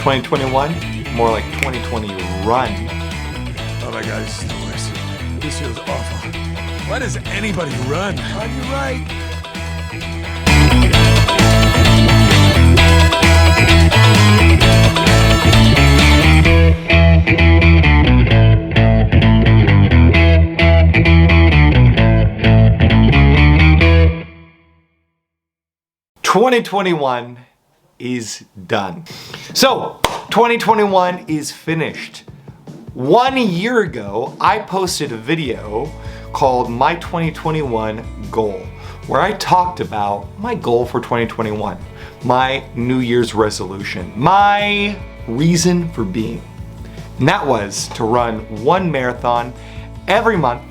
2021, more like 2020 run. Oh my God, this is the worst. This feels awful. Why does anybody run? On your right. ...2021 is done. So, 2021 is finished. 1 year ago, I posted a video called My 2021 Goal, where I talked about my goal for 2021, my New Year's resolution, my reason for being. And that was to run one marathon every month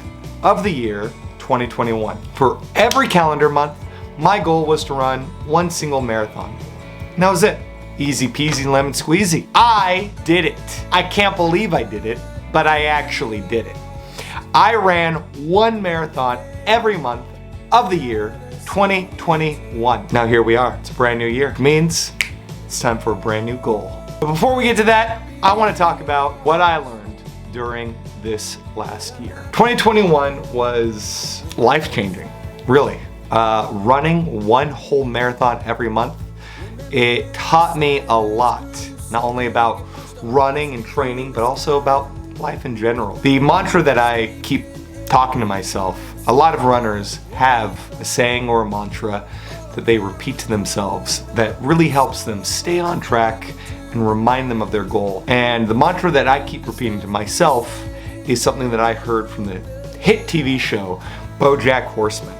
of the year 2021. For every calendar month, my goal was to run one single marathon. And that was it. Easy peasy lemon squeezy. I did it. I can't believe I did it, but I actually did it. I ran one marathon every month of the year 2021. Now here we are. It's a brand new year. It means it's time for a brand new goal. But before we get to that, I want to talk about what I learned during this last year. 2021 was life-changing, really. Running one whole marathon every month, it taught me a lot, not only about running and training, but also about life in general. The mantra that I keep talking to myself, a lot of runners have a saying or a mantra that they repeat to themselves that really helps them stay on track and remind them of their goal. And the mantra that I keep repeating to myself is something that I heard from the hit TV show BoJack Horseman.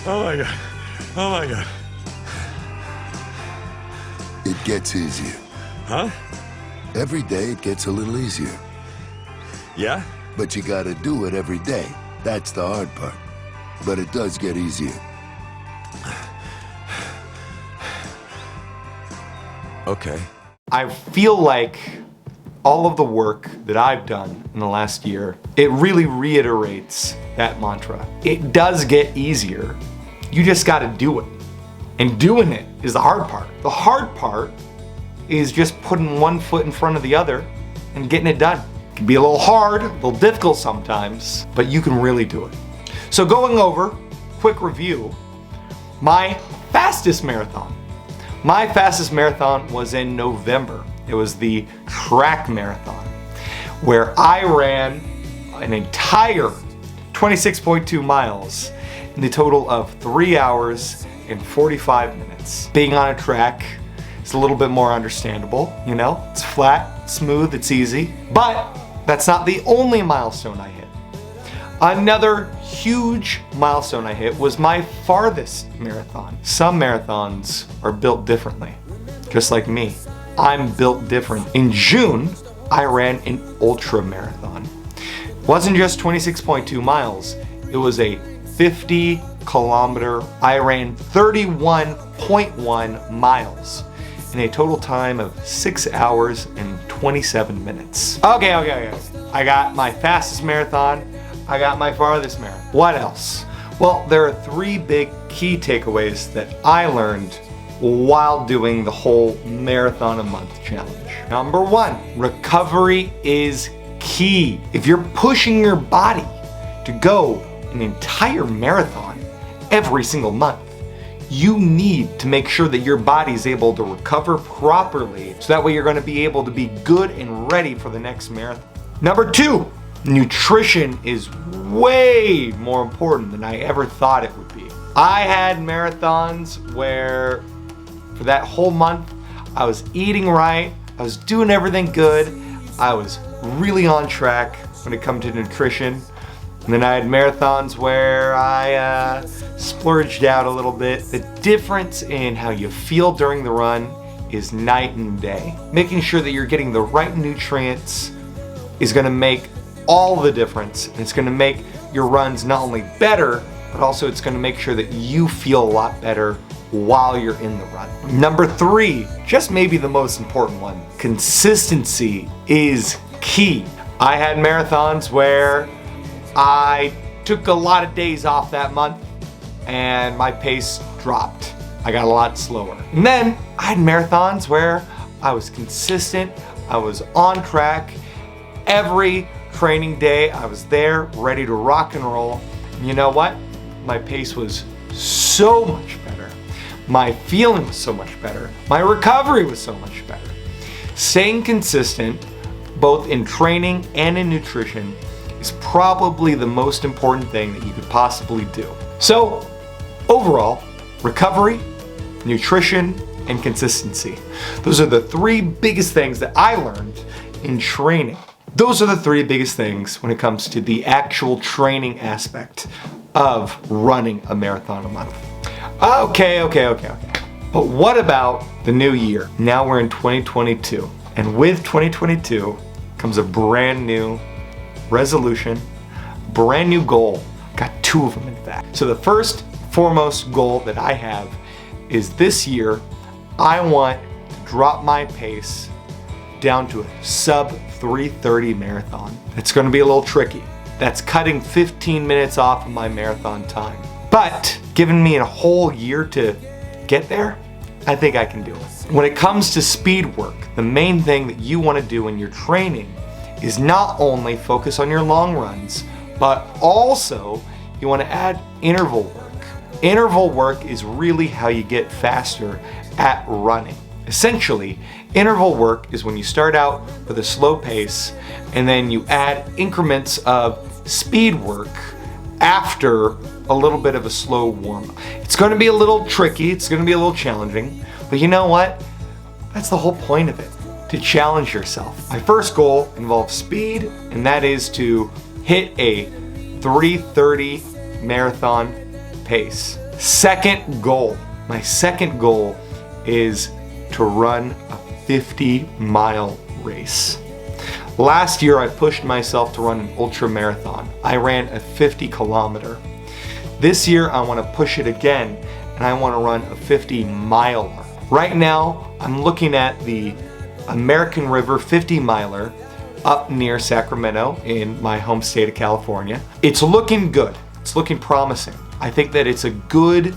Oh my God. Oh my God. It gets easier. Huh? Every day it gets a little easier. Yeah? But you gotta do it every day. That's the hard part. But it does get easier. Okay. I feel like all of the work that I've done in the last year, it really reiterates that mantra. It does get easier. You just gotta do it. And doing it is the hard part. The hard part is just putting one foot in front of the other and getting it done. It can be a little hard, a little difficult sometimes, but you can really do it. So going over, quick review, my fastest marathon. My fastest marathon was in November. It was the track marathon, where I ran an entire 26.2 miles in a total of 3 hours and 45 minutes. Being on a track is a little bit more understandable, you know? It's flat, smooth, it's easy. But that's not the only milestone I hit. Another huge milestone I hit was my farthest marathon. Some marathons are built differently, just like me. I'm built different. In June, I ran an ultra marathon. It wasn't just 26.2 miles, it was a 50 kilometer. I ran 31.1 miles in a total time of 6 hours and 27 minutes. Okay. I got my fastest marathon, I got my farthest marathon. What else? Well, there are 3 big key takeaways that I learned while doing the whole marathon a month challenge. Number 1, recovery is key. If you're pushing your body to go an entire marathon every single month, you need to make sure that your body is able to recover properly, so that way you're going to be able to be good and ready for the next marathon. Number 2, nutrition is way more important than I ever thought it would be. I had marathons where for that whole month I was eating right, I was doing everything good, I was really on track when it comes to nutrition. And then I had marathons where I splurged out a little bit. The difference in how you feel during the run is night and day. Making sure that you're getting the right nutrients is gonna make all the difference. And it's gonna make your runs not only better, but also it's gonna make sure that you feel a lot better while you're in the run. Number 3, just maybe the most important one, consistency is key. I had marathons where I took a lot of days off that month and my pace dropped. I got a lot slower. And then I had marathons where I was consistent, I was on track. Every training day I was there, ready to rock and roll. And you know what? My pace was so much better. My feeling was so much better. My recovery was so much better. Staying consistent, both in training and in nutrition, is probably the most important thing that you could possibly do. So, overall, recovery, nutrition, and consistency. Those are the three biggest things that I learned in training. Those are the three biggest things when it comes to the actual training aspect of running a marathon a month. Okay. But what about the new year? Now we're in 2022. And with 2022 comes a brand new resolution, brand new goal. Got two of them in fact. So the first foremost goal that I have is this year, I want to drop my pace down to a sub 3:30 marathon. It's gonna be a little tricky. That's cutting 15 minutes off of my marathon time. But giving me a whole year to get there, I think I can do it. When it comes to speed work, the main thing that you wanna do in your training is not only focus on your long runs, but also you wanna add interval work. Interval work is really how you get faster at running. Essentially, interval work is when you start out with a slow pace and then you add increments of speed work after a little bit of a slow warm-up. It's going to be a little tricky, it's going to be a little challenging, but you know what? That's the whole point of it, to challenge yourself. My first goal involves speed, and that is to hit a 3:30 marathon pace. My second goal is to run a 50-mile race. Last year I pushed myself to run an ultra marathon. I ran a 50-kilometer. This year I want to push it again and I want to run a 50-miler. Right now I'm looking at the American River 50-miler up near Sacramento in my home state of California. It's looking good. It's looking promising. I think that it's a good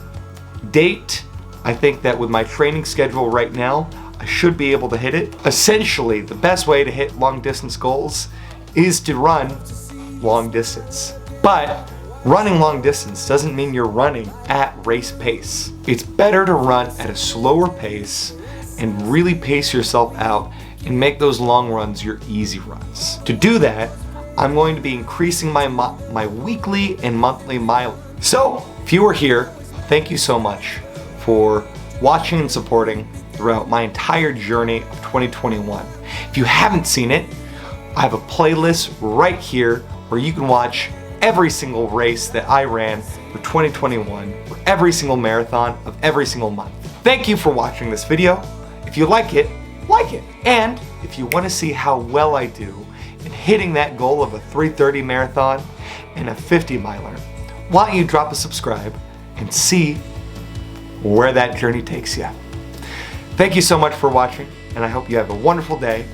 date. I think that with my training schedule right now, I should be able to hit it. Essentially, the best way to hit long distance goals is to run long distance. But running long distance doesn't mean you're running at race pace. It's better to run at a slower pace and really pace yourself out and make those long runs your easy runs. To do that, I'm going to be increasing my weekly and monthly mileage. So, if you are here, thank you so much for watching and supporting throughout my entire journey of 2021. If you haven't seen it, I have a playlist right here where you can watch every single race that I ran for 2021, for every single marathon of every single month. Thank you for watching this video. If you like it, like it. And if you want to see how well I do in hitting that goal of a 3:30 marathon and a 50-miler, why don't you drop a subscribe and see where that journey takes you. Thank you so much for watching, and I hope you have a wonderful day.